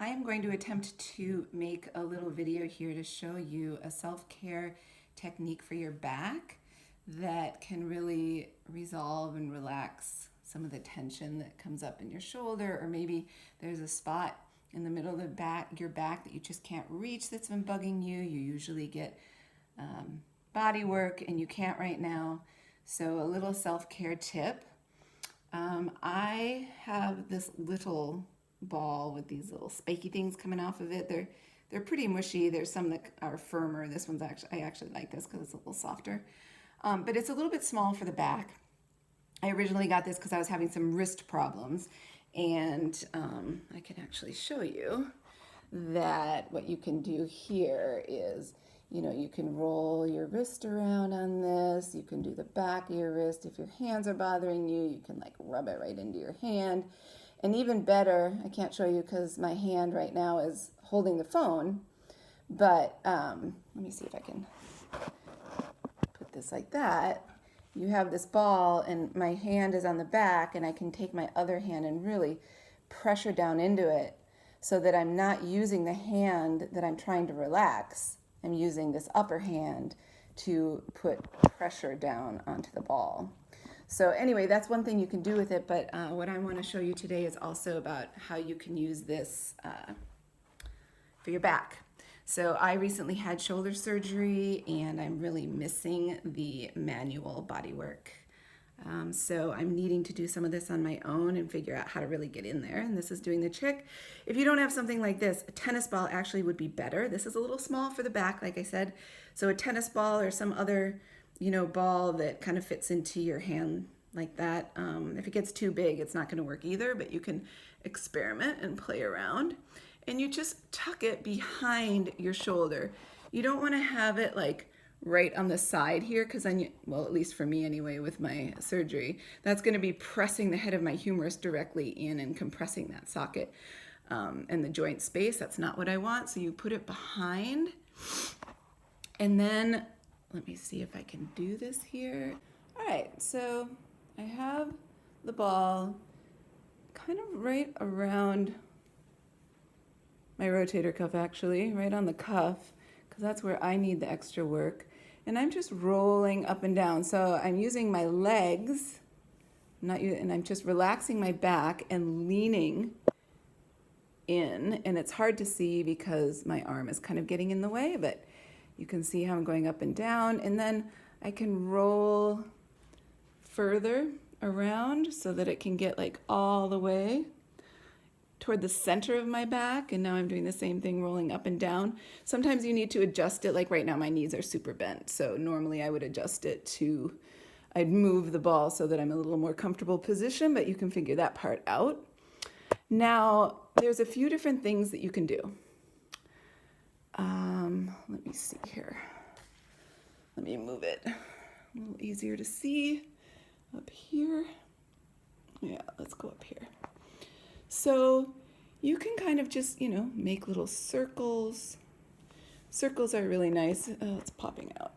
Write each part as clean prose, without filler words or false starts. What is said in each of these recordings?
I am going to attempt to make a little video here to show you a self-care technique for your back that can really resolve and relax some of the tension that comes up in your shoulder, or maybe there's a spot in the middle of your back that you just can't reach that's been bugging you. You usually get body work and you can't right now. So a little self-care tip. I have this little ball with these little spiky things coming off of it. They're pretty mushy. There's some that are firmer. This one's I actually like this because it's a little softer. But it's a little bit small for the back. I originally got this because I was having some wrist problems, and I can actually show you that what you can do here is, you can roll your wrist around on this. You can do the back of your wrist. If your hands are bothering you, you can like rub it right into your hand. And even better, I can't show you because my hand right now is holding the phone, but let me see if I can put this like that. You have this ball and my hand is on the back, and I can take my other hand and really pressure down into it so that I'm not using the hand that I'm trying to relax. I'm using this upper hand to put pressure down onto the ball. So anyway, that's one thing you can do with it, but what I want to show you today is also about how you can use this for your back. So I recently had shoulder surgery, and I'm really missing the manual body work. So I'm needing to do some of this on my own and figure out how to really get in there, and this is doing the trick. If you don't have something like this, a tennis ball actually would be better. This is a little small for the back, like I said. So a tennis ball or some other, ball that kind of fits into your hand like that. If it gets too big, it's not going to work either, but you can experiment and play around. And you just tuck it behind your shoulder. You don't want to have it like right on the side here, because then well, at least for me anyway, with my surgery, that's going to be pressing the head of my humerus directly in and compressing that socket and the joint space. That's not what I want. So you put it behind, and then let me see if I can do this here. All right, so I have the ball kind of right around my rotator cuff, actually, right on the cuff, because that's where I need the extra work. And I'm just rolling up and down. So I'm using my legs, and I'm just relaxing my back and leaning in. And it's hard to see because my arm is kind of getting in the way, but you can see how I'm going up and down. And then I can roll further around so that it can get like all the way toward the center of my back, and now I'm doing the same thing, rolling up and down. Sometimes you need to adjust it, like right now my knees are super bent, so normally I would adjust it to, I'd move the ball so that I'm in a little more comfortable position, but you can figure that part out. Now, there's a few different things that you can do. Let me see here. Let me move it a little easier to see up here. Yeah, let's go up here. So you can kind of just, make little circles. Circles are really nice. Oh, it's popping out.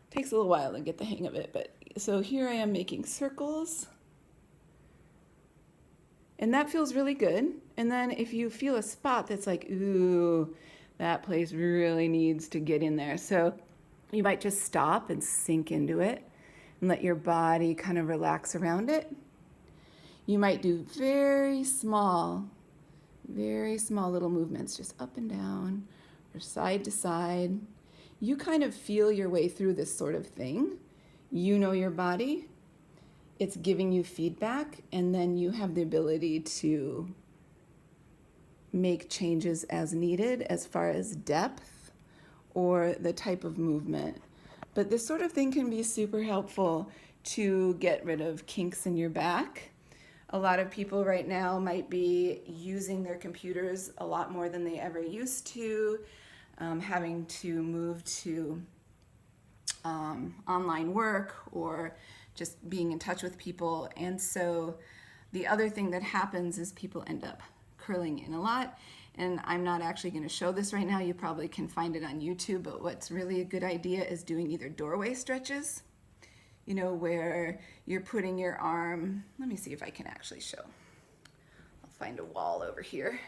Takes a little while to get the hang of it, but so here I am making circles. And that feels really good. And then if you feel a spot that's like, ooh, that place really needs to get in there. So you might just stop and sink into it and let your body kind of relax around it. You might do very small little movements, just up and down or side to side. You kind of feel your way through this sort of thing. You know your body. It's giving you feedback, and then you have the ability to make changes as needed as far as depth or the type of movement. But this sort of thing can be super helpful to get rid of kinks in your back. A lot of people right now might be using their computers a lot more than they ever used to, having to move to online work or just being in touch with people. And so the other thing that happens is people end up curling in a lot. And I'm not actually going to show this right now. You probably can find it on YouTube, but what's really a good idea is doing either doorway stretches, where you're putting your arm, let me see if I can actually show. I'll find a wall over here.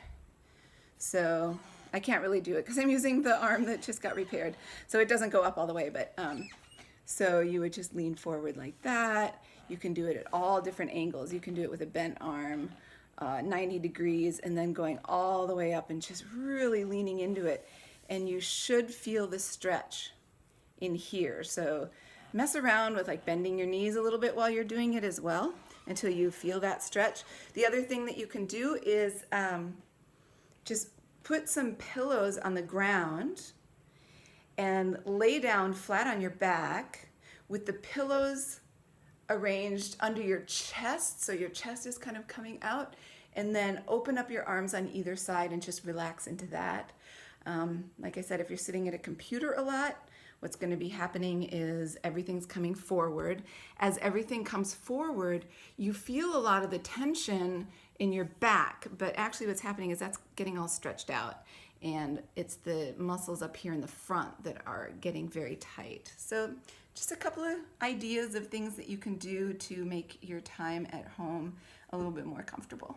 So I can't really do it because I'm using the arm that just got repaired. So it doesn't go up all the way, but so you would just lean forward like that. You can do it at all different angles. You can do it with a bent arm, 90 degrees, and then going all the way up and just really leaning into it. And you should feel the stretch in here. So mess around with like bending your knees a little bit while you're doing it as well until you feel that stretch. The other thing that you can do is just put some pillows on the ground and lay down flat on your back with the pillows arranged under your chest, so your chest is kind of coming out, and then open up your arms on either side and just relax into that. Like I said, if you're sitting at a computer a lot, what's going to be happening is everything's coming forward. As everything comes forward, you feel a lot of the tension in your back, but actually what's happening is that's getting all stretched out, and it's the muscles up here in the front that are getting very tight. So just a couple of ideas of things that you can do to make your time at home a little bit more comfortable.